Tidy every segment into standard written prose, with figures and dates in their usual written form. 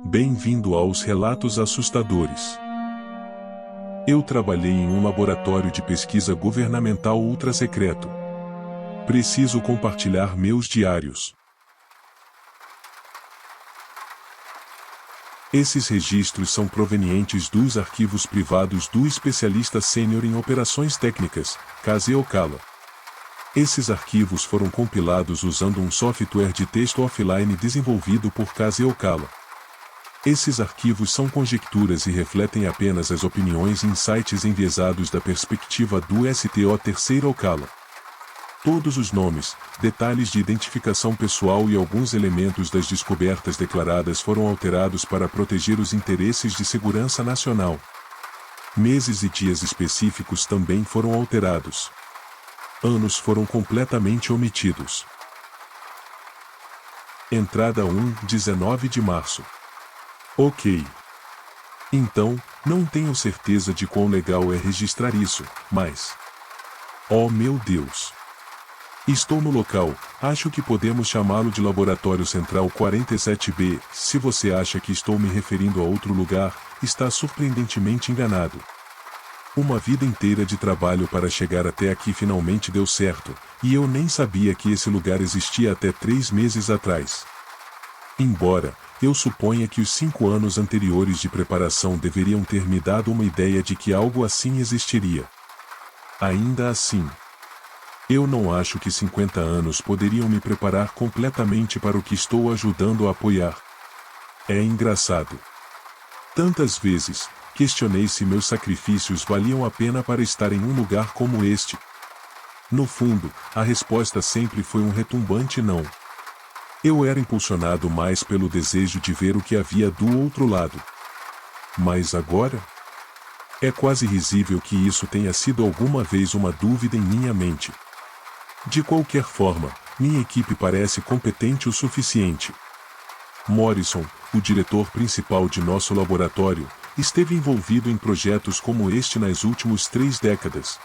Bem-vindo aos relatos assustadores. Eu trabalhei em um laboratório de pesquisa governamental ultra-secreto. Preciso compartilhar meus diários. Esses registros são provenientes dos arquivos privados do especialista sênior em operações técnicas, Kaze Okala. Esses arquivos foram compilados usando um software de texto offline desenvolvido por Kaze Okala. Esses arquivos são conjecturas e refletem apenas as opiniões e insights enviesados da perspectiva do STO Terceira Okala. Todos os nomes, detalhes de identificação pessoal e alguns elementos das descobertas declaradas foram alterados para proteger os interesses de segurança nacional. Meses e dias específicos também foram alterados. Anos foram completamente omitidos. Entrada 19 de março. Ok. Então, não tenho certeza de quão legal é registrar isso, mas... Oh meu Deus! Estou no local, acho que podemos chamá-lo de Laboratório Central 47B, se você acha que estou me referindo a outro lugar, está surpreendentemente enganado. Uma vida inteira de trabalho para chegar até aqui finalmente deu certo, e eu nem sabia que esse lugar existia até 3 meses atrás. Embora, eu suponha que os 5 anos anteriores de preparação deveriam ter me dado uma ideia de que algo assim existiria. Ainda assim, eu não acho que 50 anos poderiam me preparar completamente para o que estou ajudando a apoiar. É engraçado. Tantas vezes, questionei se meus sacrifícios valiam a pena para estar em um lugar como este. No fundo, a resposta sempre foi um retumbante não. Eu era impulsionado mais pelo desejo de ver o que havia do outro lado. Mas agora? É quase risível que isso tenha sido alguma vez uma dúvida em minha mente. De qualquer forma, minha equipe parece competente o suficiente. Morrison, o diretor principal de nosso laboratório, esteve envolvido em projetos como este nas últimas 3 décadas.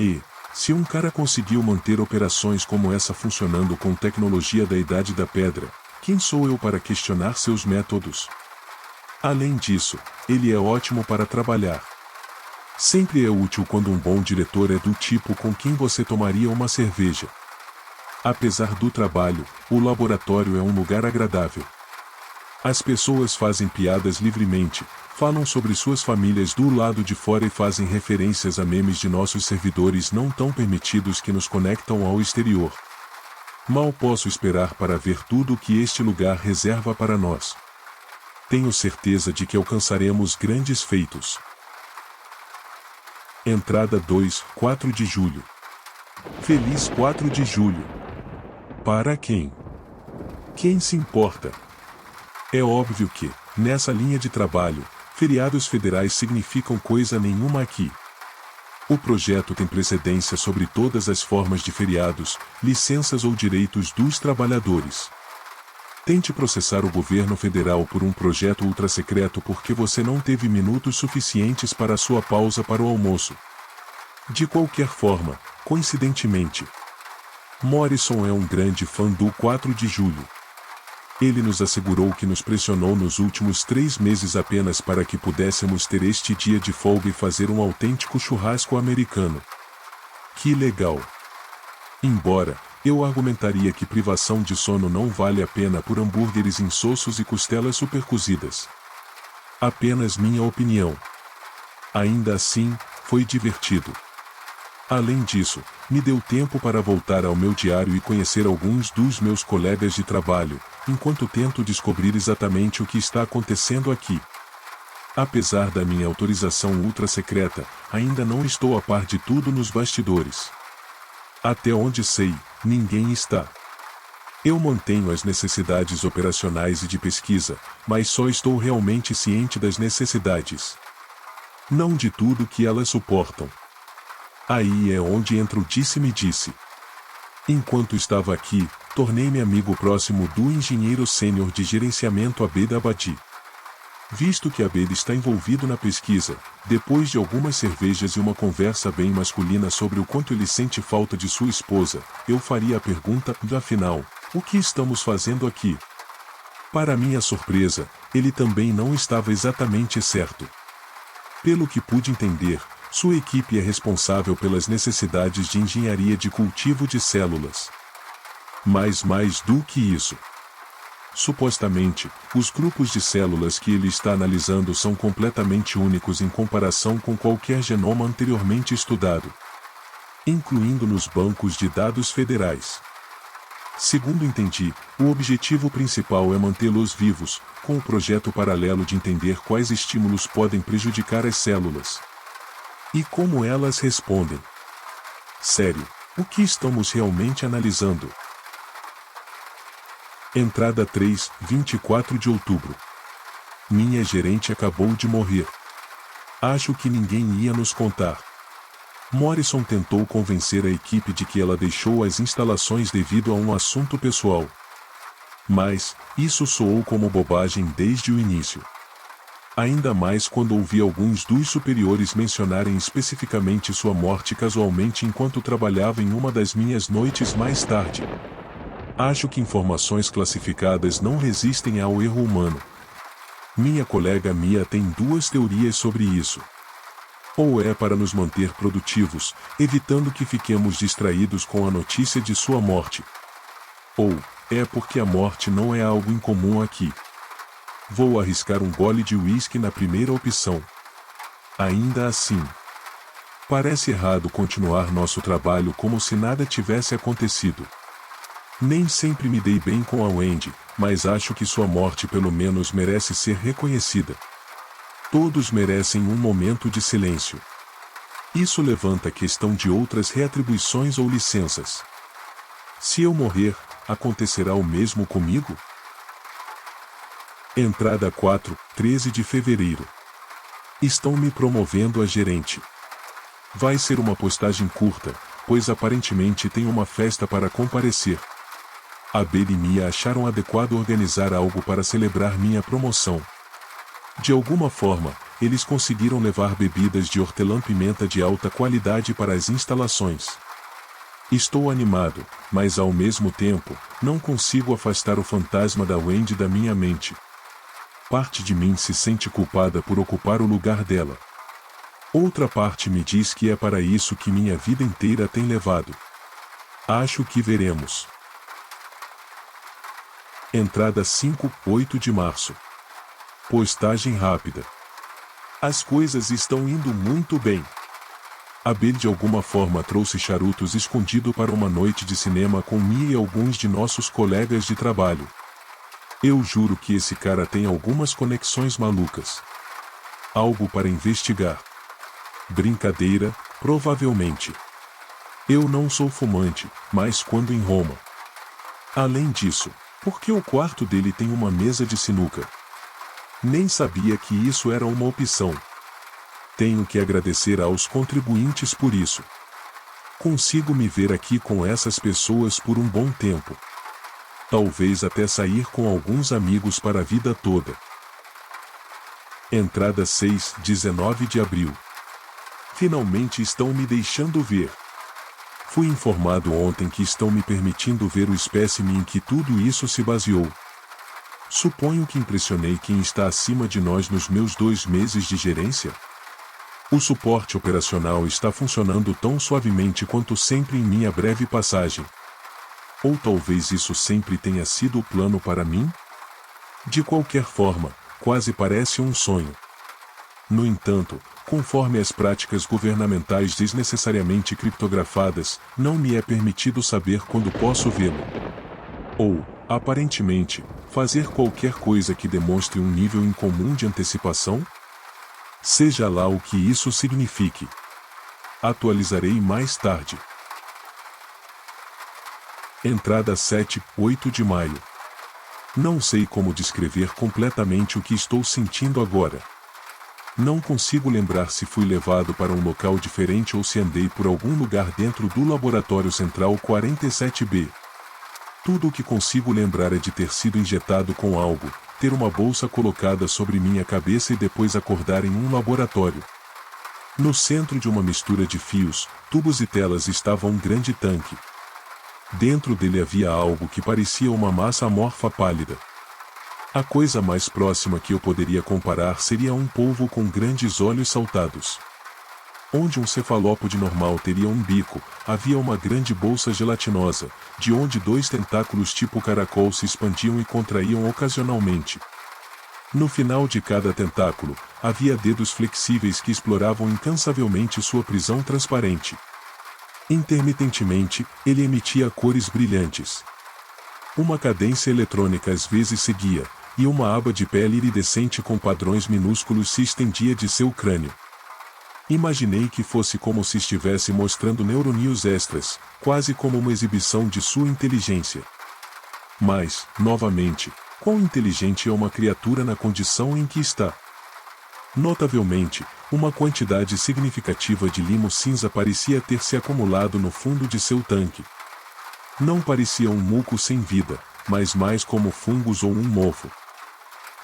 E, se um cara conseguiu manter operações como essa funcionando com tecnologia da Idade da Pedra, quem sou eu para questionar seus métodos? Além disso, ele é ótimo para trabalhar. Sempre é útil quando um bom diretor é do tipo com quem você tomaria uma cerveja. Apesar do trabalho, o laboratório é um lugar agradável. As pessoas fazem piadas livremente, falam sobre suas famílias do lado de fora e fazem referências a memes de nossos servidores não tão permitidos que nos conectam ao exterior. Mal posso esperar para ver tudo o que este lugar reserva para nós. Tenho certeza de que alcançaremos grandes feitos. Entrada 4 de julho. Feliz 4 de julho. Para quem? Quem se importa? É óbvio que, nessa linha de trabalho, feriados federais significam coisa nenhuma aqui. O projeto tem precedência sobre todas as formas de feriados, licenças ou direitos dos trabalhadores. Tente processar o governo federal por um projeto ultrasecreto porque você não teve minutos suficientes para sua pausa para o almoço. De qualquer forma, coincidentemente, Morrison é um grande fã do 4 de julho. Ele nos assegurou que nos pressionou nos últimos 3 meses apenas para que pudéssemos ter este dia de folga e fazer um autêntico churrasco americano. Que legal! Embora, eu argumentaria que privação de sono não vale a pena por hambúrgueres insossos e costelas supercozidas. Apenas minha opinião. Ainda assim, foi divertido. Além disso, me deu tempo para voltar ao meu diário e conhecer alguns dos meus colegas de trabalho, enquanto tento descobrir exatamente o que está acontecendo aqui. Apesar da minha autorização ultra-secreta, ainda não estou a par de tudo nos bastidores. Até onde sei, ninguém está. Eu mantenho as necessidades operacionais e de pesquisa, mas só estou realmente ciente das necessidades. Não de tudo que elas suportam. Aí é onde entra o disse-me-disse. Enquanto estava aqui, tornei-me amigo próximo do engenheiro sênior de gerenciamento Abed Abadi. Visto que Abed está envolvido na pesquisa, depois de algumas cervejas e uma conversa bem masculina sobre o quanto ele sente falta de sua esposa, eu faria a pergunta, afinal, o que estamos fazendo aqui? Para minha surpresa, ele também não estava exatamente certo. Pelo que pude entender, sua equipe é responsável pelas necessidades de engenharia de cultivo de células. Mas mais do que isso. Supostamente, os grupos de células que ele está analisando são completamente únicos em comparação com qualquer genoma anteriormente estudado, incluindo nos bancos de dados federais. Segundo entendi, o objetivo principal é mantê-los vivos, com o projeto paralelo de entender quais estímulos podem prejudicar as células e como elas respondem. Sério, o que estamos realmente analisando? Entrada 3, 24 de outubro. Minha gerente acabou de morrer. Acho que ninguém ia nos contar. Morrison tentou convencer a equipe de que ela deixou as instalações devido a um assunto pessoal. Mas, isso soou como bobagem desde o início. Ainda mais quando ouvi alguns dos superiores mencionarem especificamente sua morte casualmente enquanto trabalhava em uma das minhas noites mais tarde. Acho que informações classificadas não resistem ao erro humano. Minha colega Mia tem duas teorias sobre isso. Ou é para nos manter produtivos, evitando que fiquemos distraídos com a notícia de sua morte. Ou é porque a morte não é algo incomum aqui. Vou arriscar um gole de uísque na primeira opção. Ainda assim, parece errado continuar nosso trabalho como se nada tivesse acontecido. Nem sempre me dei bem com a Wendy, mas acho que sua morte pelo menos merece ser reconhecida. Todos merecem um momento de silêncio. Isso levanta a questão de outras reatribuições ou licenças. Se eu morrer, acontecerá o mesmo comigo? Entrada 4, 13 de fevereiro. Estão me promovendo a gerente. Vai ser uma postagem curta, pois aparentemente tem uma festa para comparecer. Abel e Mia acharam adequado organizar algo para celebrar minha promoção. De alguma forma, eles conseguiram levar bebidas de hortelã-pimenta de alta qualidade para as instalações. Estou animado, mas ao mesmo tempo, não consigo afastar o fantasma da Wendy da minha mente. Parte de mim se sente culpada por ocupar o lugar dela. Outra parte me diz que é para isso que minha vida inteira tem levado. Acho que veremos. Entrada 5, 8 de março. Postagem rápida. As coisas estão indo muito bem. Abel de alguma forma trouxe charutos escondido para uma noite de cinema com Mia e alguns de nossos colegas de trabalho. Eu juro que esse cara tem algumas conexões malucas. Algo para investigar. Brincadeira, provavelmente. Eu não sou fumante, mas quando em Roma. Além disso, por que o quarto dele tem uma mesa de sinuca? Nem sabia que isso era uma opção. Tenho que agradecer aos contribuintes por isso. Consigo me ver aqui com essas pessoas por um bom tempo. Talvez até sair com alguns amigos para a vida toda. Entrada 6, 19 de abril. Finalmente estão me deixando ver. Fui informado ontem que estão me permitindo ver o espécime em que tudo isso se baseou. Suponho que impressionei quem está acima de nós nos meus 2 meses de gerência? O suporte operacional está funcionando tão suavemente quanto sempre em minha breve passagem. Ou talvez isso sempre tenha sido o plano para mim? De qualquer forma, quase parece um sonho. No entanto, conforme as práticas governamentais desnecessariamente criptografadas, não me é permitido saber quando posso vê-lo. Ou, aparentemente, fazer qualquer coisa que demonstre um nível incomum de antecipação? Seja lá o que isso signifique. Atualizarei mais tarde. Entrada 7, 8 de maio. Não sei como descrever completamente o que estou sentindo agora. Não consigo lembrar se fui levado para um local diferente ou se andei por algum lugar dentro do Laboratório Central 47B. Tudo o que consigo lembrar é de ter sido injetado com algo, ter uma bolsa colocada sobre minha cabeça e depois acordar em um laboratório. No centro de uma mistura de fios, tubos e telas estava um grande tanque. Dentro dele havia algo que parecia uma massa amorfa pálida. A coisa mais próxima que eu poderia comparar seria um polvo com grandes olhos saltados. Onde um cefalópode normal teria um bico, havia uma grande bolsa gelatinosa, de onde 2 tentáculos tipo caracol se expandiam e contraíam ocasionalmente. No final de cada tentáculo, havia dedos flexíveis que exploravam incansavelmente sua prisão transparente. Intermitentemente, ele emitia cores brilhantes. Uma cadência eletrônica às vezes seguia, e uma aba de pele iridescente com padrões minúsculos se estendia de seu crânio. Imaginei que fosse como se estivesse mostrando neurônios extras, quase como uma exibição de sua inteligência. Mas, novamente, quão inteligente é uma criatura na condição em que está? Notavelmente, uma quantidade significativa de limo cinza parecia ter se acumulado no fundo de seu tanque. Não parecia um muco sem vida, mas mais como fungos ou um mofo.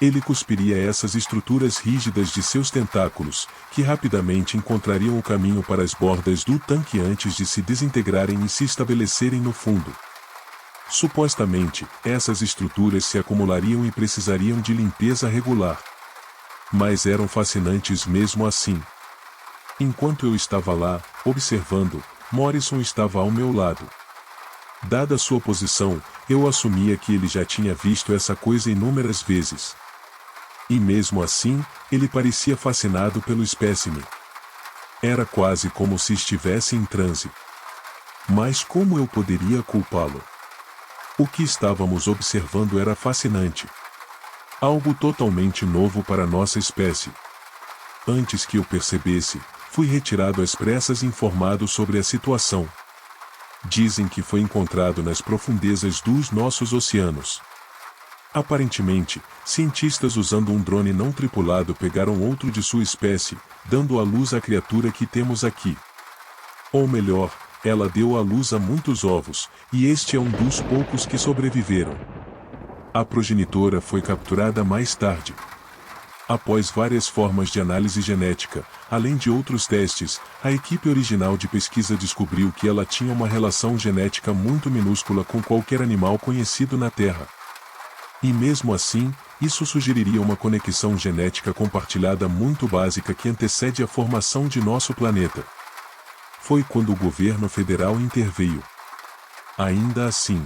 Ele cuspiria essas estruturas rígidas de seus tentáculos, que rapidamente encontrariam o caminho para as bordas do tanque antes de se desintegrarem e se estabelecerem no fundo. Supostamente, essas estruturas se acumulariam e precisariam de limpeza regular. Mas eram fascinantes mesmo assim. Enquanto eu estava lá, observando, Morrison estava ao meu lado. Dada sua posição, eu assumia que ele já tinha visto essa coisa inúmeras vezes. E mesmo assim, ele parecia fascinado pelo espécime. Era quase como se estivesse em transe. Mas como eu poderia culpá-lo? O que estávamos observando era fascinante. Algo totalmente novo para nossa espécie. Antes que eu percebesse, fui retirado às pressas e informado sobre a situação. Dizem que foi encontrado nas profundezas dos nossos oceanos. Aparentemente, cientistas usando um drone não tripulado pegaram outro de sua espécie, dando à luz a criatura que temos aqui. Ou melhor, ela deu à luz a muitos ovos, e este é um dos poucos que sobreviveram. A progenitora foi capturada mais tarde. Após várias formas de análise genética, além de outros testes, a equipe original de pesquisa descobriu que ela tinha uma relação genética muito minúscula com qualquer animal conhecido na Terra. E mesmo assim, isso sugeriria uma conexão genética compartilhada muito básica que antecede a formação de nosso planeta. Foi quando o governo federal interveio. Ainda assim,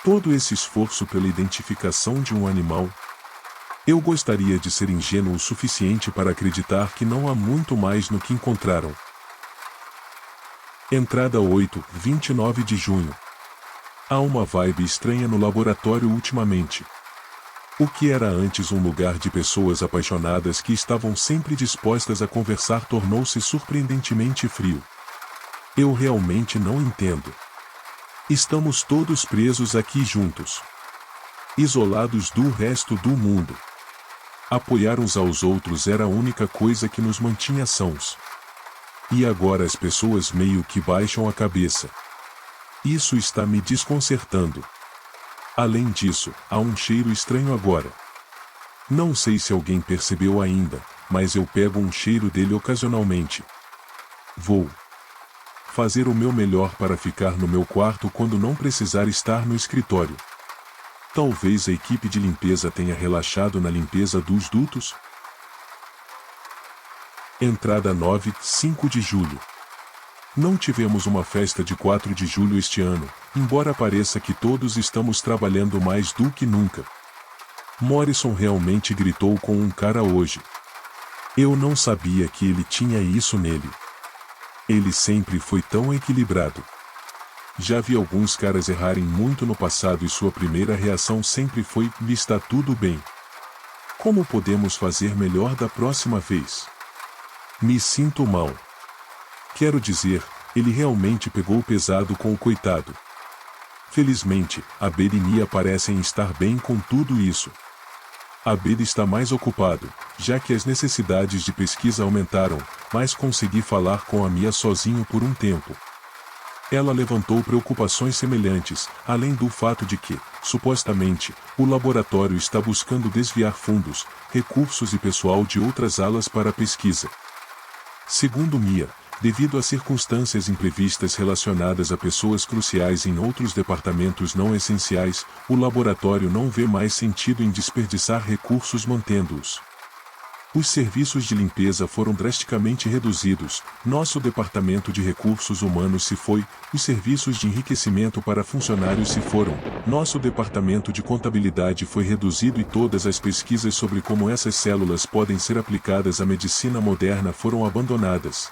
todo esse esforço pela identificação de um animal. Eu gostaria de ser ingênuo o suficiente para acreditar que não há muito mais no que encontraram. Entrada 8, 29 de junho. Há uma vibe estranha no laboratório ultimamente. O que era antes um lugar de pessoas apaixonadas que estavam sempre dispostas a conversar tornou-se surpreendentemente frio. Eu realmente não entendo. Estamos todos presos aqui juntos. Isolados do resto do mundo. Apoiar uns aos outros era a única coisa que nos mantinha sãos. E agora as pessoas meio que baixam a cabeça. Isso está me desconcertando. Além disso, há um cheiro estranho agora. Não sei se alguém percebeu ainda, mas eu pego um cheiro dele ocasionalmente. Vou fazer o meu melhor para ficar no meu quarto quando não precisar estar no escritório. Talvez a equipe de limpeza tenha relaxado na limpeza dos dutos. Entrada 9, 5 de julho. Não tivemos uma festa de 4 de julho este ano, embora pareça que todos estamos trabalhando mais do que nunca. Morrison realmente gritou com um cara hoje. Eu não sabia que ele tinha isso nele. Ele sempre foi tão equilibrado. Já vi alguns caras errarem muito no passado e sua primeira reação sempre foi: está tudo bem. Como podemos fazer melhor da próxima vez? Me sinto mal. Quero dizer, ele realmente pegou pesado com o coitado. Felizmente, Abed e Mia parecem estar bem com tudo isso. Abed está mais ocupado, já que as necessidades de pesquisa aumentaram, mas consegui falar com a Mia sozinho por um tempo. Ela levantou preocupações semelhantes, além do fato de que, supostamente, o laboratório está buscando desviar fundos, recursos e pessoal de outras alas para a pesquisa. Segundo Mia, devido a circunstâncias imprevistas relacionadas a pessoas cruciais em outros departamentos não essenciais, o laboratório não vê mais sentido em desperdiçar recursos mantendo-os. Os serviços de limpeza foram drasticamente reduzidos, nosso departamento de recursos humanos se foi, os serviços de enriquecimento para funcionários se foram, nosso departamento de contabilidade foi reduzido e todas as pesquisas sobre como essas células podem ser aplicadas à medicina moderna foram abandonadas.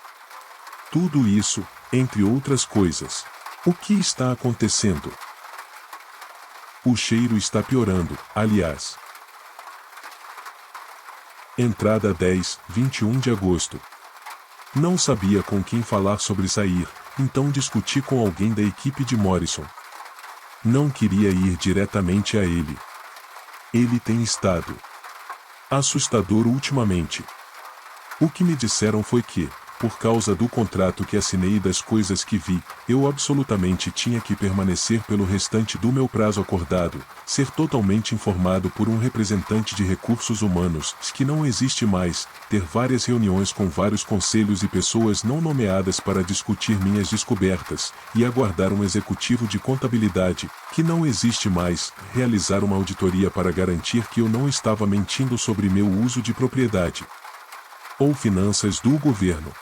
Tudo isso, entre outras coisas. O que está acontecendo? O cheiro está piorando, aliás. Entrada 10/21 de agosto. Não sabia com quem falar sobre sair, então discuti com alguém da equipe de Morrison. Não queria ir diretamente a ele. Ele tem estado assustador ultimamente. O que me disseram foi que, por causa do contrato que assinei e das coisas que vi, eu absolutamente tinha que permanecer pelo restante do meu prazo acordado, ser totalmente informado por um representante de recursos humanos, que não existe mais, ter várias reuniões com vários conselhos e pessoas não nomeadas para discutir minhas descobertas, e aguardar um executivo de contabilidade, que não existe mais, realizar uma auditoria para garantir que eu não estava mentindo sobre meu uso de propriedade ou finanças do governo.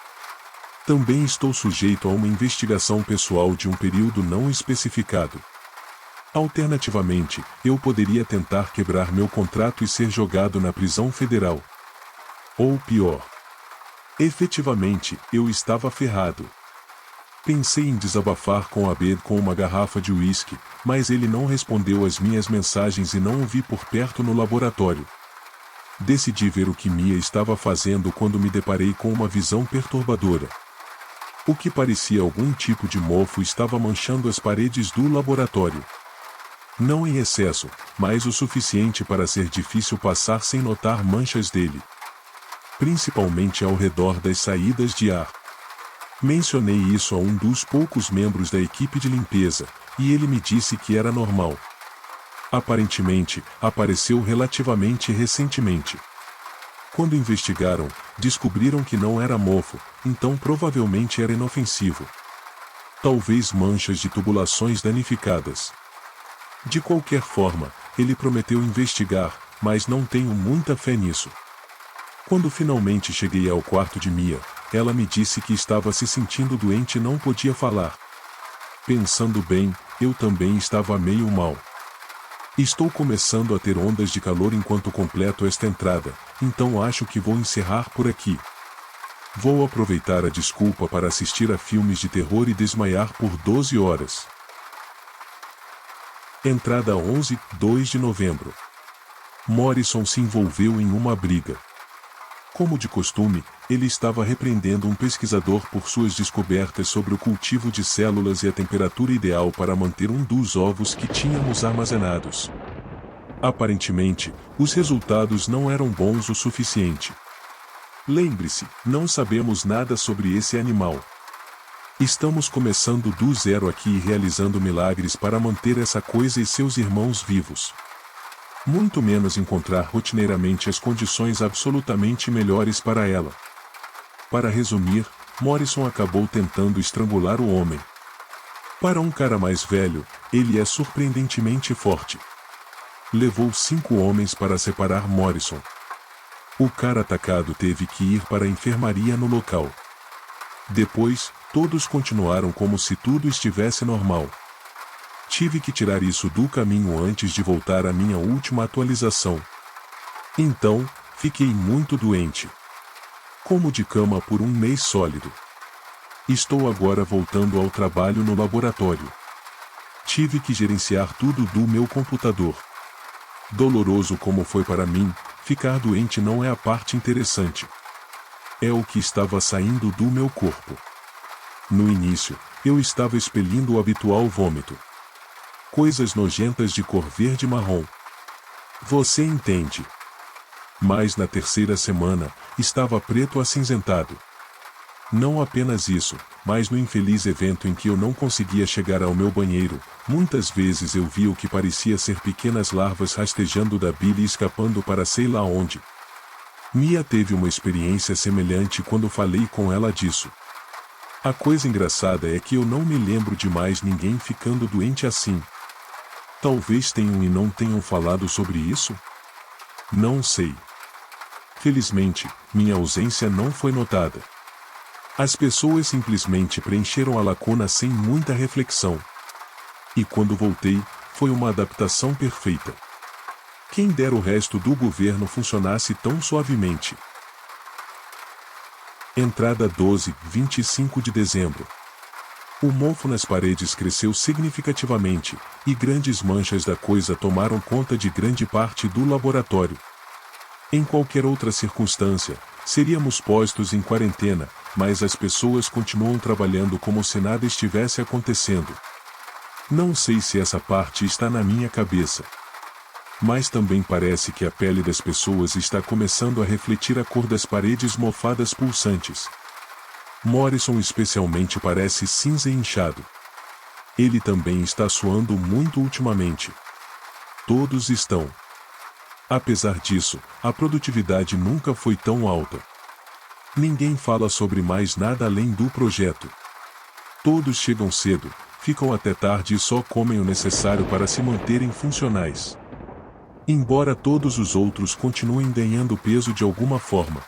Também estou sujeito a uma investigação pessoal de um período não especificado. Alternativamente, eu poderia tentar quebrar meu contrato e ser jogado na prisão federal. Ou pior. Efetivamente, eu estava ferrado. Pensei em desabafar com Abed com uma garrafa de uísque, mas ele não respondeu às minhas mensagens e não o vi por perto no laboratório. Decidi ver o que Mia estava fazendo quando me deparei com uma visão perturbadora. O que parecia algum tipo de mofo estava manchando as paredes do laboratório. Não em excesso, mas o suficiente para ser difícil passar sem notar manchas dele. Principalmente ao redor das saídas de ar. Mencionei isso a um dos poucos membros da equipe de limpeza, e ele me disse que era normal. Aparentemente, apareceu relativamente recentemente. Quando investigaram, descobriram que não era mofo, então provavelmente era inofensivo. Talvez manchas de tubulações danificadas. De qualquer forma, ele prometeu investigar, mas não tenho muita fé nisso. Quando finalmente cheguei ao quarto de Mia, ela me disse que estava se sentindo doente e não podia falar. Pensando bem, eu também estava meio mal. Estou começando a ter ondas de calor enquanto completo esta entrada, então acho que vou encerrar por aqui. Vou aproveitar a desculpa para assistir a filmes de terror e desmaiar por 12 horas. Entrada 11/2 de novembro. Morrison se envolveu em uma briga. Como de costume, ele estava repreendendo um pesquisador por suas descobertas sobre o cultivo de células e a temperatura ideal para manter um dos ovos que tínhamos armazenados. Aparentemente, os resultados não eram bons o suficiente. Lembre-se, não sabemos nada sobre esse animal. Estamos começando do zero aqui e realizando milagres para manter essa coisa e seus irmãos vivos. Muito menos encontrar rotineiramente as condições absolutamente melhores para ela. Para resumir, Morrison acabou tentando estrangular o homem. Para um cara mais velho, ele é surpreendentemente forte. Levou 5 homens para separar Morrison. O cara atacado teve que ir para a enfermaria no local. Depois, todos continuaram como se tudo estivesse normal. Tive que tirar isso do caminho antes de voltar à minha última atualização. Então, fiquei muito doente. Como de cama por um mês sólido. Estou agora voltando ao trabalho no laboratório. Tive que gerenciar tudo do meu computador. Doloroso como foi para mim, ficar doente não é a parte interessante. É o que estava saindo do meu corpo. No início, eu estava expelindo o habitual vômito. Coisas nojentas de cor verde-marrom. Você entende. Mas na terceira semana, estava preto acinzentado. Não apenas isso, mas no infeliz evento em que eu não conseguia chegar ao meu banheiro, muitas vezes eu via o que parecia ser pequenas larvas rastejando da bile e escapando para sei lá onde. Mia teve uma experiência semelhante quando falei com ela disso. A coisa engraçada é que eu não me lembro de mais ninguém ficando doente assim. Talvez tenham e não tenham falado sobre isso? Não sei. Felizmente, minha ausência não foi notada. As pessoas simplesmente preencheram a lacuna sem muita reflexão. E quando voltei, foi uma adaptação perfeita. Quem dera o resto do governo funcionasse tão suavemente. Entrada 12/25 de dezembro. O mofo nas paredes cresceu significativamente, e grandes manchas da coisa tomaram conta de grande parte do laboratório. Em qualquer outra circunstância, seríamos postos em quarentena, mas as pessoas continuam trabalhando como se nada estivesse acontecendo. Não sei se essa parte está na minha cabeça. Mas também parece que a pele das pessoas está começando a refletir a cor das paredes mofadas pulsantes. Morrison especialmente parece cinza e inchado. Ele também está suando muito ultimamente. Todos estão. Apesar disso, a produtividade nunca foi tão alta. Ninguém fala sobre mais nada além do projeto. Todos chegam cedo, ficam até tarde e só comem o necessário para se manterem funcionais. Embora todos os outros continuem ganhando peso de alguma forma.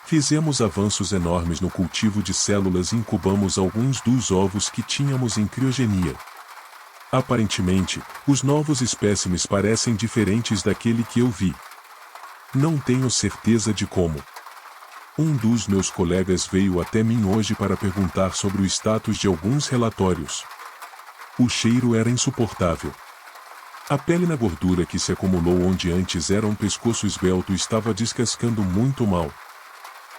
Fizemos avanços enormes no cultivo de células e incubamos alguns dos ovos que tínhamos em criogenia. Aparentemente, os novos espécimes parecem diferentes daquele que eu vi. Não tenho certeza de como. Um dos meus colegas veio até mim hoje para perguntar sobre o status de alguns relatórios. O cheiro era insuportável. A pele na gordura que se acumulou onde antes era um pescoço esbelto estava descascando muito mal.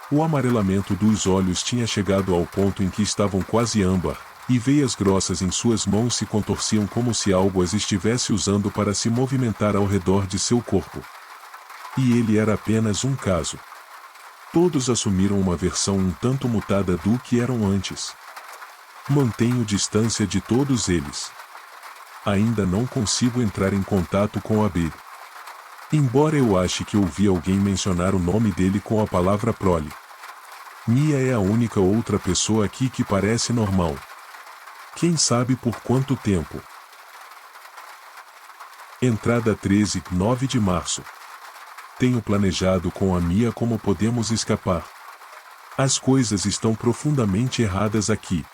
O amarelamento dos olhos tinha chegado ao ponto em que estavam quase âmbar, e veias grossas em suas mãos se contorciam como se algo as estivesse usando para se movimentar ao redor de seu corpo. E ele era apenas um caso. Todos assumiram uma versão um tanto mutada do que eram antes. Mantenho distância de todos eles. Ainda não consigo entrar em contato com Abel. Embora eu ache que ouvi alguém mencionar o nome dele com a palavra prole. Mia é a única outra pessoa aqui que parece normal. Quem sabe por quanto tempo? Entrada 13/9 de março. Tenho planejado com a Mia como podemos escapar. As coisas estão profundamente erradas aqui.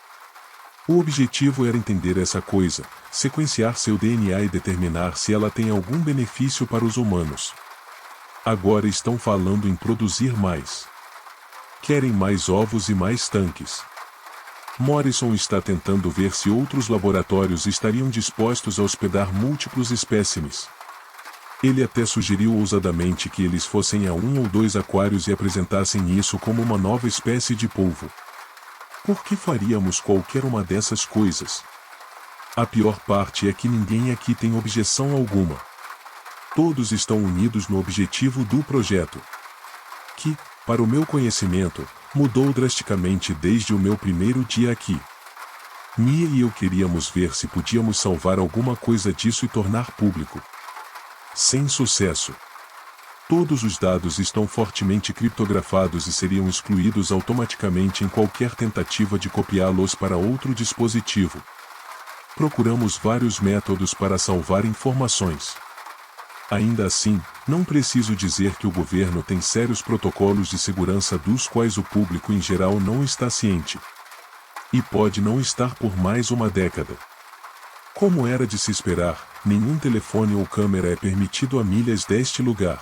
O objetivo era entender essa coisa, sequenciar seu DNA e determinar se ela tem algum benefício para os humanos. Agora estão falando em produzir mais. Querem mais ovos e mais tanques. Morrison está tentando ver se outros laboratórios estariam dispostos a hospedar múltiplos espécimes. Ele até sugeriu ousadamente que eles fossem a 1 ou 2 aquários e apresentassem isso como uma nova espécie de polvo. Por que faríamos qualquer uma dessas coisas? A pior parte é que ninguém aqui tem objeção alguma. Todos estão unidos no objetivo do projeto. Que, para o meu conhecimento, mudou drasticamente desde o meu primeiro dia aqui. Mia e eu queríamos ver se podíamos salvar alguma coisa disso e tornar público. Sem sucesso. Todos os dados estão fortemente criptografados e seriam excluídos automaticamente em qualquer tentativa de copiá-los para outro dispositivo. Procuramos vários métodos para salvar informações. Ainda assim, não preciso dizer que o governo tem sérios protocolos de segurança dos quais o público em geral não está ciente. E pode não estar por mais uma década. Como era de se esperar, nenhum telefone ou câmera é permitido a milhas deste lugar.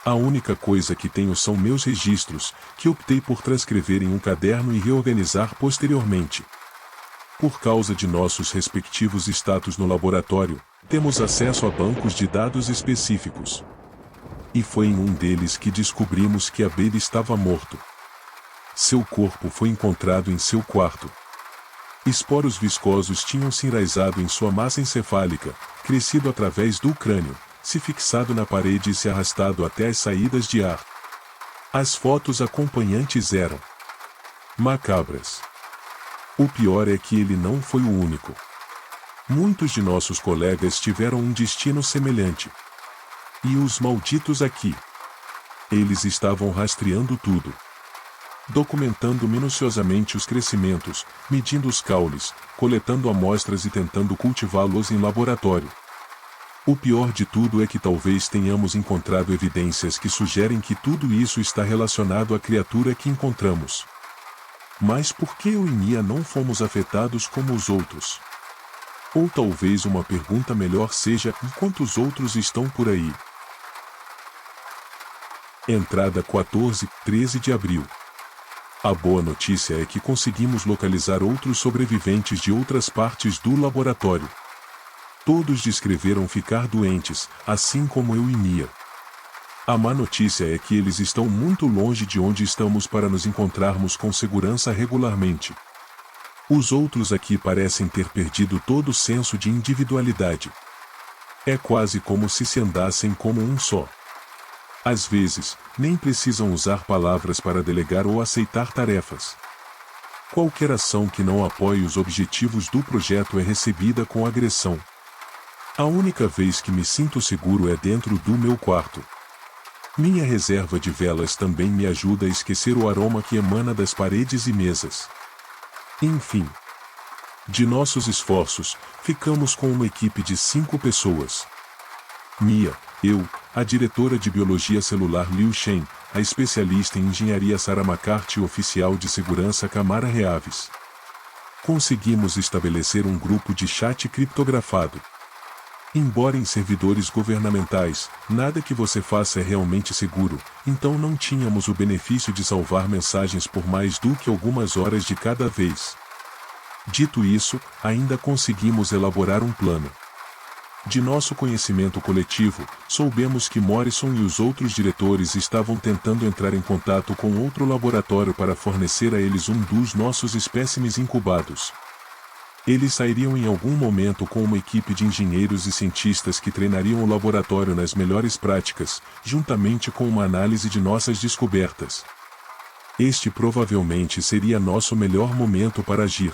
A única coisa que tenho são meus registros, que optei por transcrever em um caderno e reorganizar posteriormente. Por causa de nossos respectivos status no laboratório, temos acesso a bancos de dados específicos. E foi em um deles que descobrimos que Abel estava morto. Seu corpo foi encontrado em seu quarto. Esporos viscosos tinham se enraizado em sua massa encefálica, crescido através do crânio, se fixado na parede e se arrastado até as saídas de ar. As fotos acompanhantes eram macabras. O pior é que ele não foi o único. Muitos de nossos colegas tiveram um destino semelhante. E os malditos aqui. Eles estavam rastreando tudo. documentando minuciosamente os crescimentos, medindo os caules, coletando amostras e tentando cultivá-los em laboratório. O pior de tudo é que talvez tenhamos encontrado evidências que sugerem que tudo isso está relacionado à criatura que encontramos. Mas por que eu e Mia não fomos afetados como os outros? Ou talvez uma pergunta melhor seja: e quantos outros estão por aí? Entrada 13 de abril. A boa notícia é que conseguimos localizar outros sobreviventes de outras partes do laboratório. Todos descreveram ficar doentes, assim como eu e Mia. A má notícia é que eles estão muito longe de onde estamos para nos encontrarmos com segurança regularmente. Os outros aqui parecem ter perdido todo o senso de individualidade. É quase como se andassem como um só. Às vezes, nem precisam usar palavras para delegar ou aceitar tarefas. Qualquer ação que não apoie os objetivos do projeto é recebida com agressão. A única vez que me sinto seguro é dentro do meu quarto. Minha reserva de velas também me ajuda a esquecer o aroma que emana das paredes e mesas. Enfim. De nossos esforços, ficamos com uma equipe de 5 pessoas. Mia, eu, a diretora de Biologia Celular Liu Shen, a especialista em Engenharia Sarah McCarthy e o oficial de segurança Kamara Reaves. Conseguimos estabelecer um grupo de chat criptografado. Embora em servidores governamentais, nada que você faça é realmente seguro, então não tínhamos o benefício de salvar mensagens por mais do que algumas horas de cada vez. Dito isso, ainda conseguimos elaborar um plano. De nosso conhecimento coletivo, soubemos que Morrison e os outros diretores estavam tentando entrar em contato com outro laboratório para fornecer a eles um dos nossos espécimes incubados. Eles sairiam em algum momento com uma equipe de engenheiros e cientistas que treinariam o laboratório nas melhores práticas, juntamente com uma análise de nossas descobertas. Este provavelmente seria nosso melhor momento para agir.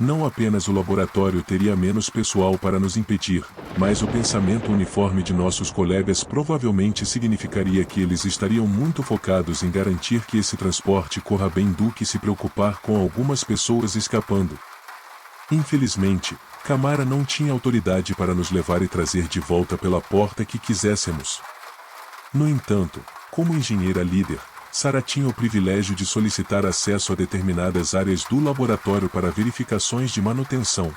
Não apenas o laboratório teria menos pessoal para nos impedir, mas o pensamento uniforme de nossos colegas provavelmente significaria que eles estariam muito focados em garantir que esse transporte corra bem do que se preocupar com algumas pessoas escapando. Infelizmente, Kamara não tinha autoridade para nos levar e trazer de volta pela porta que quiséssemos. No entanto, como engenheira líder, Sarah tinha o privilégio de solicitar acesso a determinadas áreas do laboratório para verificações de manutenção.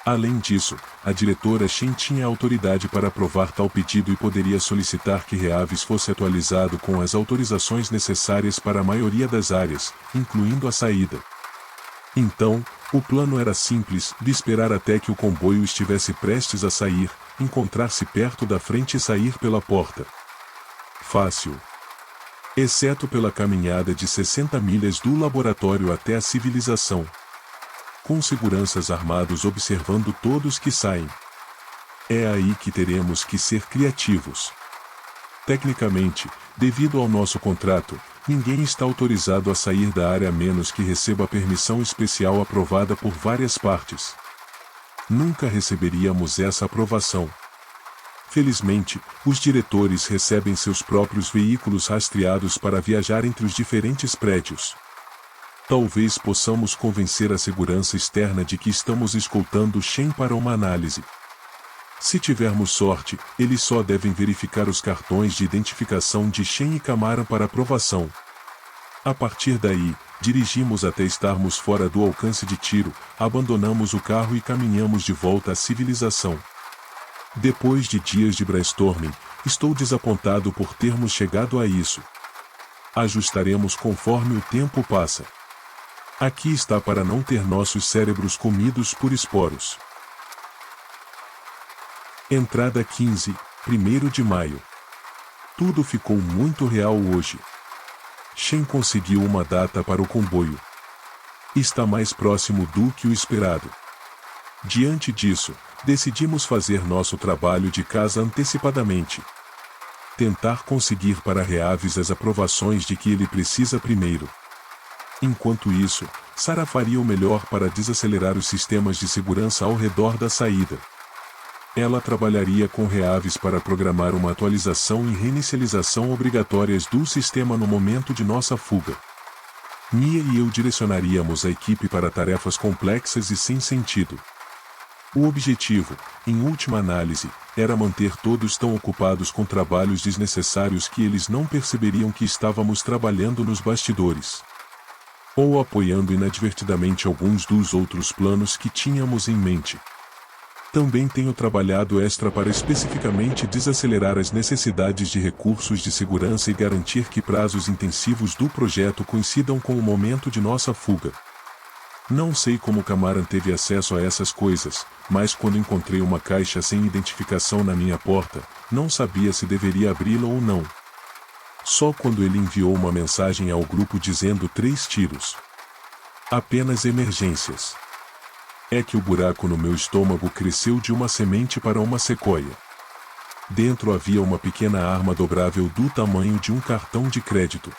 Além disso, a diretora Shen tinha autoridade para aprovar tal pedido e poderia solicitar que Reaves fosse atualizado com as autorizações necessárias para a maioria das áreas, incluindo a saída. Então, o plano era simples: de esperar até que o comboio estivesse prestes a sair, encontrar-se perto da frente e sair pela porta. Fácil. Exceto pela caminhada de 60 milhas do laboratório até a civilização. Com seguranças armados observando todos que saem. É aí que teremos que ser criativos. Tecnicamente, devido ao nosso contrato, ninguém está autorizado a sair da área a menos que receba a permissão especial aprovada por várias partes. Nunca receberíamos essa aprovação. Felizmente, os diretores recebem seus próprios veículos rastreados para viajar entre os diferentes prédios. Talvez possamos convencer a segurança externa de que estamos escoltando Shen para uma análise. Se tivermos sorte, eles só devem verificar os cartões de identificação de Shen e Kamara para aprovação. A partir daí, dirigimos até estarmos fora do alcance de tiro, abandonamos o carro e caminhamos de volta à civilização. Depois de dias de brainstorming, estou desapontado por termos chegado a isso. Ajustaremos conforme o tempo passa. Aqui está para não ter nossos cérebros comidos por esporos. Entrada 1º de maio. Tudo ficou muito real hoje. Shen conseguiu uma data para o comboio. Está mais próximo do que o esperado. Diante disso, decidimos fazer nosso trabalho de casa antecipadamente. Tentar conseguir para Reaves as aprovações de que ele precisa primeiro. Enquanto isso, Sarah faria o melhor para desacelerar os sistemas de segurança ao redor da saída. Ela trabalharia com Reaves para programar uma atualização e reinicialização obrigatórias do sistema no momento de nossa fuga. Mia e eu direcionaríamos a equipe para tarefas complexas e sem sentido. O objetivo, em última análise, era manter todos tão ocupados com trabalhos desnecessários que eles não perceberiam que estávamos trabalhando nos bastidores. Ou apoiando inadvertidamente alguns dos outros planos que tínhamos em mente. Também tenho trabalhado extra para especificamente desacelerar as necessidades de recursos de segurança e garantir que prazos intensivos do projeto coincidam com o momento de nossa fuga. Não sei como Kamaran teve acesso a essas coisas, mas quando encontrei uma caixa sem identificação na minha porta, não sabia se deveria abri-la ou não. Só quando ele enviou uma mensagem ao grupo dizendo 3 tiros. Apenas emergências. É que o buraco no meu estômago cresceu de uma semente para uma sequoia. Dentro havia uma pequena arma dobrável do tamanho de um cartão de crédito.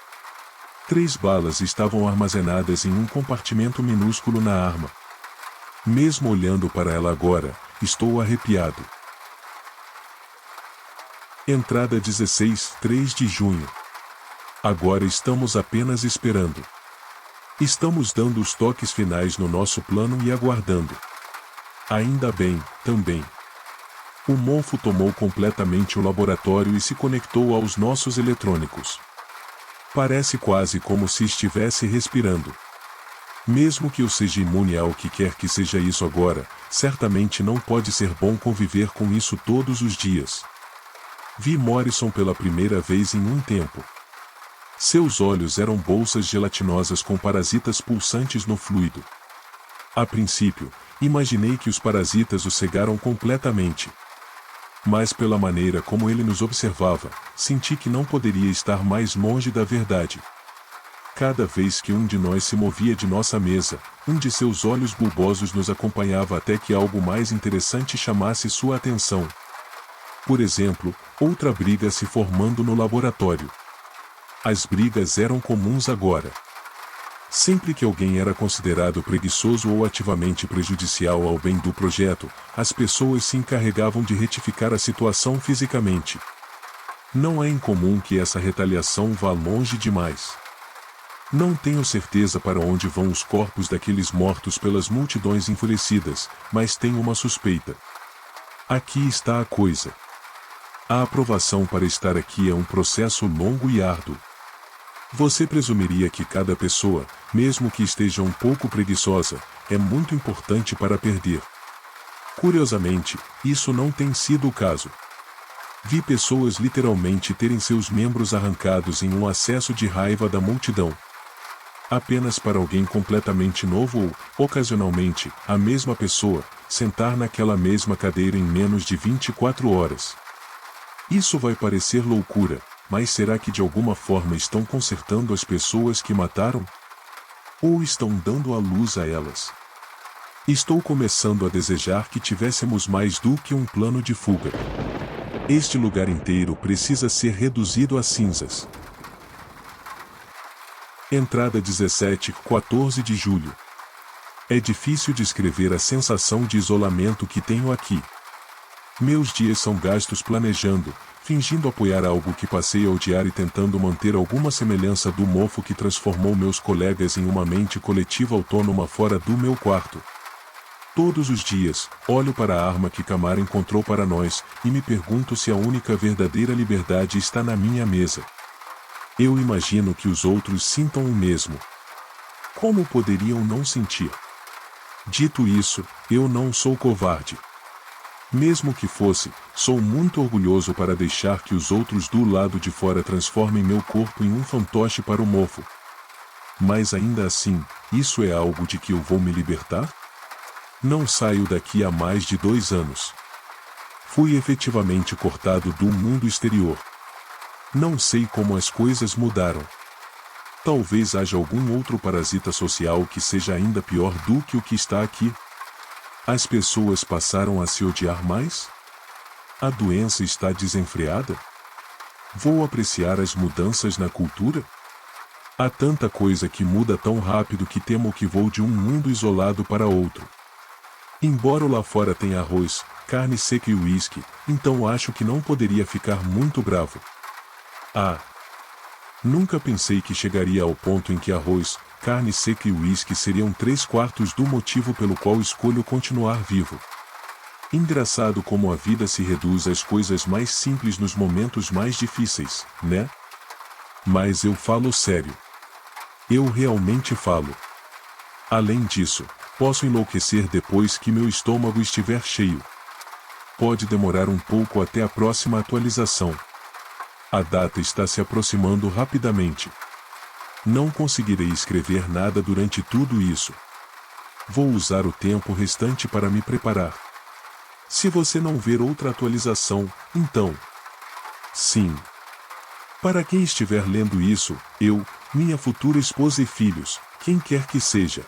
3 balas estavam armazenadas em um compartimento minúsculo na arma. Mesmo olhando para ela agora, estou arrepiado. Entrada 16, 3 de junho. Agora estamos apenas esperando. Estamos dando os toques finais no nosso plano e aguardando. Ainda bem, também. O mofo tomou completamente o laboratório e se conectou aos nossos eletrônicos. Parece quase como se estivesse respirando. Mesmo que eu seja imune ao que quer que seja isso agora, certamente não pode ser bom conviver com isso todos os dias. Vi Morrison pela primeira vez em um tempo. Seus olhos eram bolsas gelatinosas com parasitas pulsantes no fluido. A princípio, imaginei que os parasitas o cegaram completamente. Mas pela maneira como ele nos observava, senti que não poderia estar mais longe da verdade. Cada vez que um de nós se movia de nossa mesa, um de seus olhos bulbosos nos acompanhava até que algo mais interessante chamasse sua atenção. Por exemplo, outra briga se formando no laboratório. As brigas eram comuns agora. Sempre que alguém era considerado preguiçoso ou ativamente prejudicial ao bem do projeto, as pessoas se encarregavam de retificar a situação fisicamente. Não é incomum que essa retaliação vá longe demais. Não tenho certeza para onde vão os corpos daqueles mortos pelas multidões enfurecidas, mas tenho uma suspeita. Aqui está a coisa. A aprovação para estar aqui é um processo longo e árduo. Você presumiria que cada pessoa, mesmo que esteja um pouco preguiçosa, é muito importante para perder. Curiosamente, isso não tem sido o caso. Vi pessoas literalmente terem seus membros arrancados em um acesso de raiva da multidão. Apenas para alguém completamente novo ou, ocasionalmente, a mesma pessoa, sentar naquela mesma cadeira em menos de 24 horas. Isso vai parecer loucura, mas será que de alguma forma estão consertando as pessoas que mataram? Ou estão dando a luz a elas? Estou começando a desejar que tivéssemos mais do que um plano de fuga. Este lugar inteiro precisa ser reduzido a cinzas. Entrada 17, 14 de julho. É difícil descrever a sensação de isolamento que tenho aqui. Meus dias são gastos planejando, fingindo apoiar algo que passei a odiar e tentando manter alguma semelhança do mofo que transformou meus colegas em uma mente coletiva autônoma fora do meu quarto. Todos os dias, olho para a arma que Kamara encontrou para nós, e me pergunto se a única verdadeira liberdade está na minha mesa. Eu imagino que os outros sintam o mesmo. Como poderiam não sentir? Dito isso, eu não sou covarde. Mesmo que fosse, sou muito orgulhoso para deixar que os outros do lado de fora transformem meu corpo em um fantoche para o mofo. Mas ainda assim, isso é algo de que eu vou me libertar? Não saio daqui há mais de 2 anos. Fui efetivamente cortado do mundo exterior. Não sei como as coisas mudaram. Talvez haja algum outro parasita social que seja ainda pior do que o que está aqui. As pessoas passaram a se odiar mais? A doença está desenfreada? Vou apreciar as mudanças na cultura? Há tanta coisa que muda tão rápido que temo que vou de um mundo isolado para outro. Embora lá fora tenha arroz, carne seca e uísque, então acho que não poderia ficar muito bravo. Ah! Nunca pensei que chegaria ao ponto em que arroz, carne seca e uísque seriam 3/4 do motivo pelo qual escolho continuar vivo. Engraçado como a vida se reduz às coisas mais simples nos momentos mais difíceis, né? Mas eu falo sério. Eu realmente falo. Além disso, posso enlouquecer depois que meu estômago estiver cheio. Pode demorar um pouco até a próxima atualização. A data está se aproximando rapidamente. Não conseguirei escrever nada durante tudo isso. Vou usar o tempo restante para me preparar. Se você não ver outra atualização, então... Sim. Para quem estiver lendo isso, eu, minha futura esposa e filhos, quem quer que seja.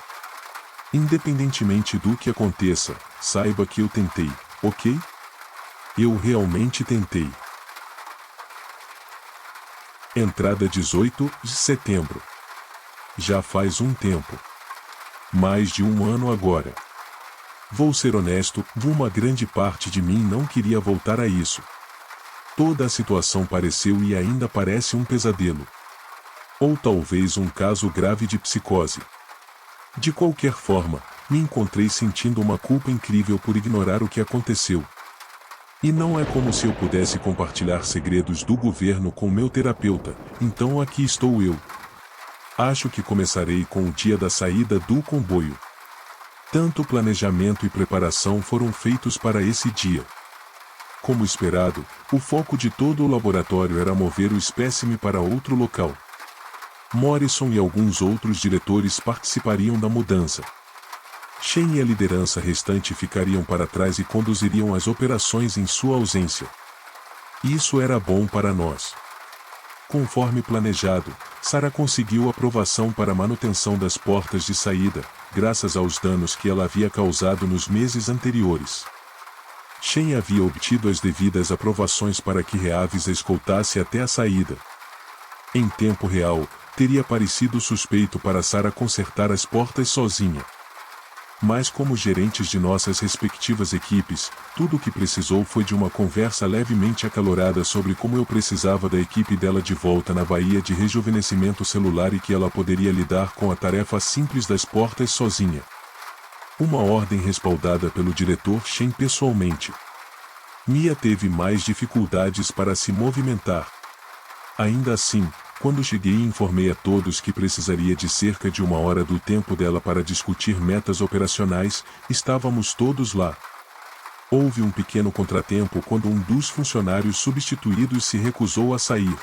Independentemente do que aconteça, saiba que eu tentei, ok? Eu realmente tentei. Entrada 18 de setembro. Já faz um tempo. Mais de um ano agora. Vou ser honesto, uma grande parte de mim não queria voltar a isso. Toda a situação pareceu e ainda parece um pesadelo. Ou talvez um caso grave de psicose. De qualquer forma, me encontrei sentindo uma culpa incrível por ignorar o que aconteceu. E não é como se eu pudesse compartilhar segredos do governo com meu terapeuta, então aqui estou eu. Acho que começarei com o dia da saída do comboio. Tanto planejamento e preparação foram feitos para esse dia. Como esperado, o foco de todo o laboratório era mover o espécime para outro local. Morrison e alguns outros diretores participariam da mudança. Shane e a liderança restante ficariam para trás e conduziriam as operações em sua ausência. Isso era bom para nós. Conforme planejado, Sarah conseguiu aprovação para a manutenção das portas de saída, graças aos danos que ela havia causado nos meses anteriores. Shane havia obtido as devidas aprovações para que Reaves a escoltasse até a saída. Em tempo real, teria parecido suspeito para Sarah consertar as portas sozinha. Mas como gerentes de nossas respectivas equipes, tudo o que precisou foi de uma conversa levemente acalorada sobre como eu precisava da equipe dela de volta na Baía de rejuvenescimento celular e que ela poderia lidar com a tarefa simples das portas sozinha. Uma ordem respaldada pelo diretor Shen pessoalmente. Mia teve mais dificuldades para se movimentar. Ainda assim, quando cheguei e informei a todos que precisaria de cerca de 1 hora do tempo dela para discutir metas operacionais, estávamos todos lá. Houve um pequeno contratempo quando um dos funcionários substituídos se recusou a sair.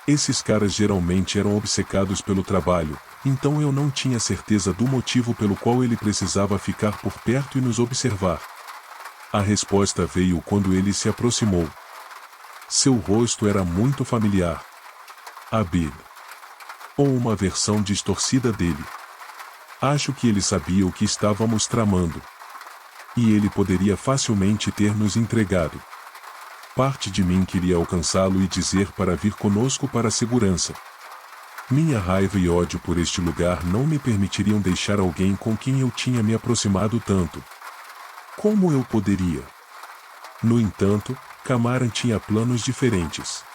Esses caras geralmente eram obcecados pelo trabalho, então eu não tinha certeza do motivo pelo qual ele precisava ficar por perto e nos observar. A resposta veio quando ele se aproximou. Seu rosto era muito familiar. Abid. Ou uma versão distorcida dele. Acho que ele sabia o que estávamos tramando. E ele poderia facilmente ter nos entregado. Parte de mim queria alcançá-lo e dizer para vir conosco para a segurança. Minha raiva e ódio por este lugar não me permitiriam deixar alguém com quem eu tinha me aproximado tanto. Como eu poderia? No entanto, Camaran tinha planos diferentes.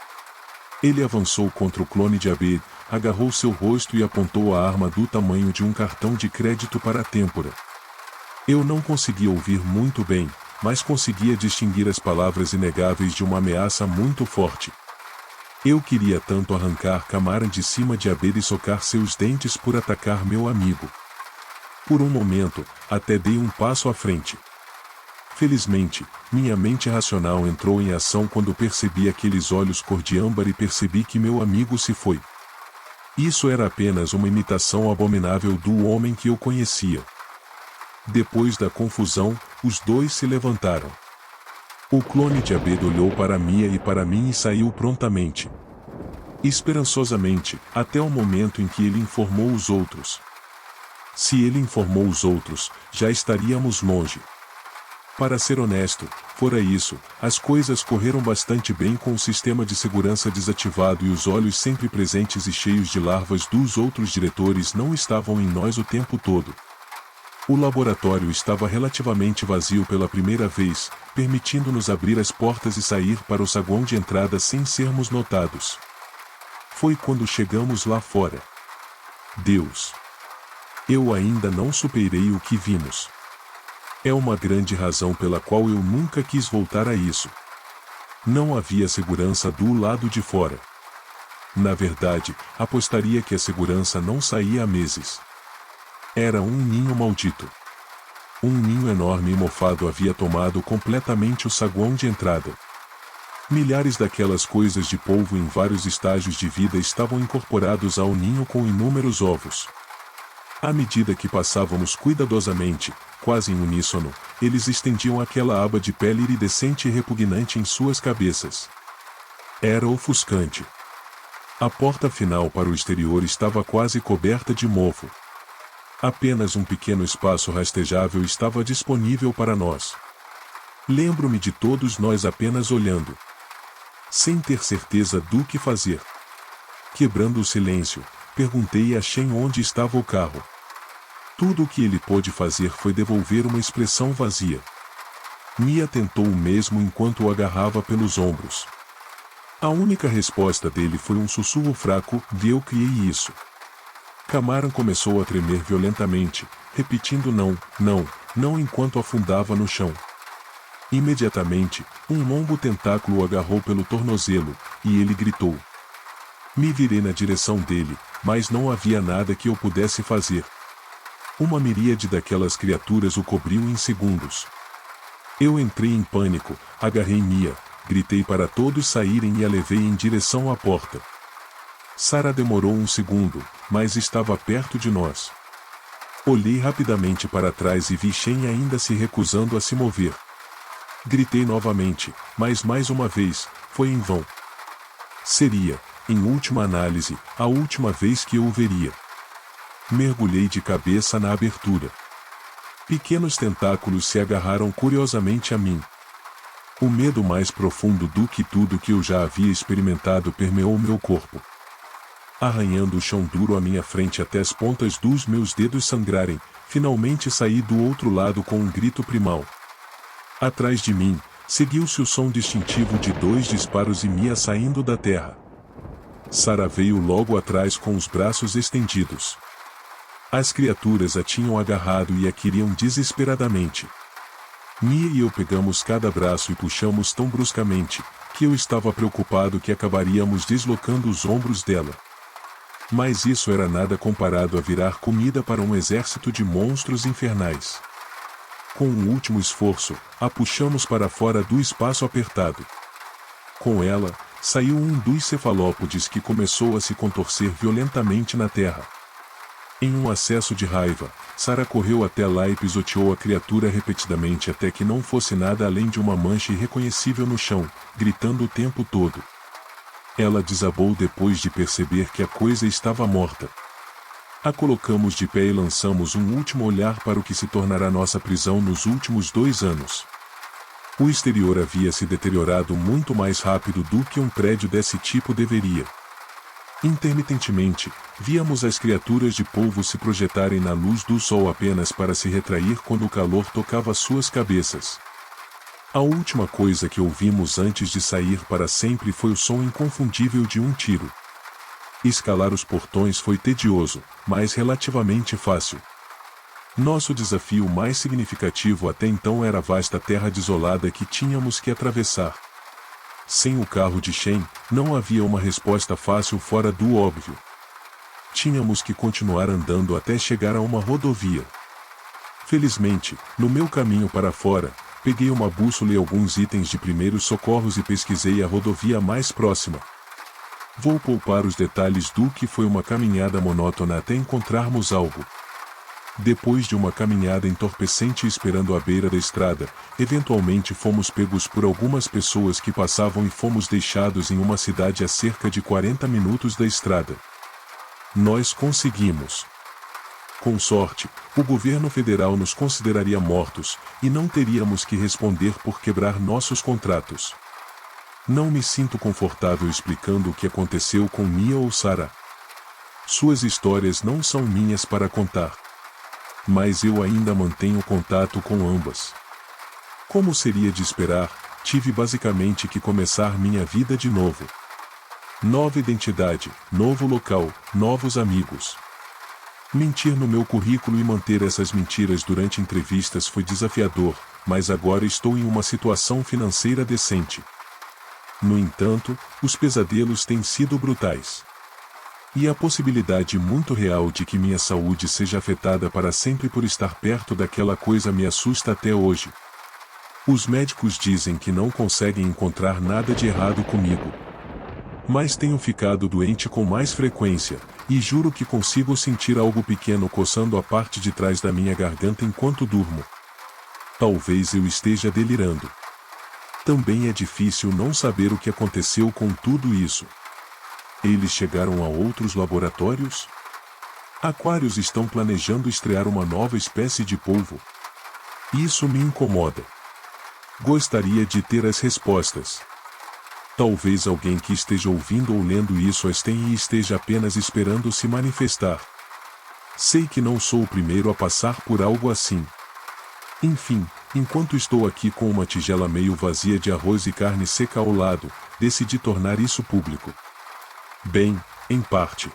Ele avançou contra o clone de Abed, agarrou seu rosto e apontou a arma do tamanho de um cartão de crédito para a têmpora. Eu não conseguia ouvir muito bem, mas conseguia distinguir as palavras inegáveis de uma ameaça muito forte. Eu queria tanto arrancar Camaran de cima de Abed e socar seus dentes por atacar meu amigo. Por um momento, até dei um passo à frente. Felizmente, minha mente racional entrou em ação quando percebi aqueles olhos cor de âmbar e percebi que meu amigo se foi. Isso era apenas uma imitação abominável do homem que eu conhecia. Depois da confusão, os dois se levantaram. O clone de Abed olhou para Mia e para mim e saiu prontamente. Esperançosamente, até o momento em que ele informou os outros. Se ele informou os outros, já estaríamos longe. Para ser honesto, fora isso, as coisas correram bastante bem com o sistema de segurança desativado e os olhos sempre presentes e cheios de larvas dos outros diretores não estavam em nós o tempo todo. O laboratório estava relativamente vazio pela primeira vez, permitindo-nos abrir as portas e sair para o saguão de entrada sem sermos notados. foi quando chegamos lá fora. Deus! Eu ainda não superei o que vimos. É uma grande razão pela qual eu nunca quis voltar a isso. Não havia segurança do lado de fora. Na verdade, apostaria que a segurança não saía há meses. Era um ninho maldito. Um ninho enorme e mofado havia tomado completamente o saguão de entrada. Milhares daquelas coisas de polvo em vários estágios de vida estavam incorporados ao ninho com inúmeros ovos. À medida que passávamos cuidadosamente, quase em uníssono, eles estendiam aquela aba de pele iridescente e repugnante em suas cabeças. Era ofuscante. A porta final para o exterior estava quase coberta de mofo. Apenas um pequeno espaço rastejável estava disponível para nós. Lembro-me de todos nós apenas olhando, sem ter certeza do que fazer. Quebrando o silêncio, perguntei a Shen onde estava o carro. Tudo o que ele pôde fazer foi devolver uma expressão vazia. Mia tentou o mesmo enquanto o agarrava pelos ombros. A única resposta dele foi um sussurro fraco, eu criei isso. Cameron começou a tremer violentamente, repetindo não, não, não enquanto afundava no chão. Imediatamente, um longo tentáculo o agarrou pelo tornozelo, e ele gritou. Me virei na direção dele, mas não havia nada que eu pudesse fazer. Uma miríade daquelas criaturas o cobriu em segundos. Eu entrei em pânico, agarrei Mia, gritei para todos saírem e a levei em direção à porta. Sarah demorou um segundo, mas estava perto de nós. Olhei rapidamente para trás e vi Shen ainda se recusando a se mover. Gritei novamente, mas mais uma vez, foi em vão. Seria, em última análise, a última vez que eu o veria. Mergulhei de cabeça na abertura. Pequenos tentáculos se agarraram curiosamente a mim. O medo mais profundo do que tudo que eu já havia experimentado permeou meu corpo. Arranhando o chão duro à minha frente até as pontas dos meus dedos sangrarem, finalmente saí do outro lado com um grito primal. Atrás de mim, seguiu-se o som distintivo de 2 disparos e Mia saindo da terra. Sarah veio logo atrás com os braços estendidos. As criaturas a tinham agarrado e a queriam desesperadamente. Mia e eu pegamos cada braço e puxamos tão bruscamente, que eu estava preocupado que acabaríamos deslocando os ombros dela. Mas isso era nada comparado a virar comida para um exército de monstros infernais. Com um último esforço, a puxamos para fora do espaço apertado. Com ela, saiu um dos cefalópodes que começou a se contorcer violentamente na terra. Em um acesso de raiva, Sarah correu até lá e pisoteou a criatura repetidamente até que não fosse nada além de uma mancha irreconhecível no chão, gritando o tempo todo. Ela desabou depois de perceber que a coisa estava morta. A colocamos de pé e lançamos um último olhar para o que se tornará nossa prisão nos últimos 2 anos. O exterior havia se deteriorado muito mais rápido do que um prédio desse tipo deveria. Intermitentemente, víamos as criaturas de polvo se projetarem na luz do sol apenas para se retrair quando o calor tocava suas cabeças. A última coisa que ouvimos antes de sair para sempre foi o som inconfundível de um tiro. Escalar os portões foi tedioso, mas relativamente fácil. Nosso desafio mais significativo até então era a vasta terra desolada que tínhamos que atravessar. Sem o carro de Shen, não havia uma resposta fácil fora do óbvio. Tínhamos que continuar andando até chegar a uma rodovia. Felizmente, no meu caminho para fora, peguei uma bússola e alguns itens de primeiros socorros e pesquisei a rodovia mais próxima. Vou poupar os detalhes do que foi uma caminhada monótona até encontrarmos algo. Depois de uma caminhada entorpecente esperando à beira da estrada, eventualmente fomos pegos por algumas pessoas que passavam e fomos deixados em uma cidade a cerca de 40 minutos da estrada. Nós conseguimos. Com sorte, o governo federal nos consideraria mortos, e não teríamos que responder por quebrar nossos contratos. Não me sinto confortável explicando o que aconteceu com Mia ou Sarah. Suas histórias não são minhas para contar. Mas eu ainda mantenho contato com ambas. Como seria de esperar, tive basicamente que começar minha vida de novo. Nova identidade, novo local, novos amigos. Mentir no meu currículo e manter essas mentiras durante entrevistas foi desafiador, mas agora estou em uma situação financeira decente. No entanto, os pesadelos têm sido brutais. E a possibilidade muito real de que minha saúde seja afetada para sempre por estar perto daquela coisa me assusta até hoje. Os médicos dizem que não conseguem encontrar nada de errado comigo. Mas tenho ficado doente com mais frequência, e juro que consigo sentir algo pequeno coçando a parte de trás da minha garganta enquanto durmo. Talvez eu esteja delirando. Também é difícil não saber o que aconteceu com tudo isso. Eles chegaram a outros laboratórios? Aquários estão planejando estrear uma nova espécie de polvo. Isso me incomoda. Gostaria de ter as respostas. Talvez alguém que esteja ouvindo ou lendo isso as tenha e esteja apenas esperando se manifestar. Sei que não sou o primeiro a passar por algo assim. Enfim, enquanto estou aqui com uma tigela meio vazia de arroz e carne seca ao lado, decidi tornar isso público. Bem, em parte.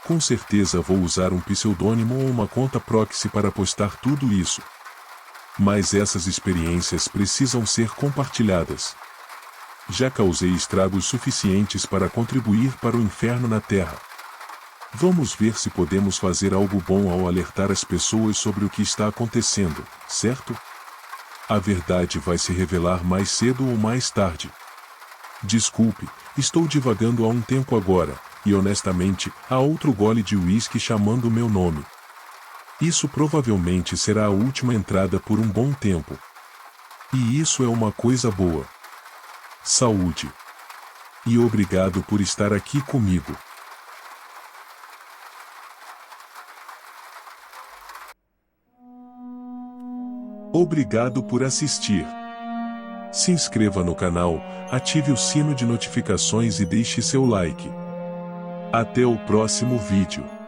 Com certeza vou usar um pseudônimo ou uma conta proxy para postar tudo isso. Mas essas experiências precisam ser compartilhadas. Já causei estragos suficientes para contribuir para o inferno na Terra. Vamos ver se podemos fazer algo bom ao alertar as pessoas sobre o que está acontecendo, certo? A verdade vai se revelar mais cedo ou mais tarde. Desculpe, estou divagando há um tempo agora, e honestamente, há outro gole de uísque chamando meu nome. Isso provavelmente será a última entrada por um bom tempo. E isso é uma coisa boa. Saúde. E obrigado por estar aqui comigo. Obrigado por assistir. Se inscreva no canal, ative o sino de notificações e deixe seu like. Até o próximo vídeo.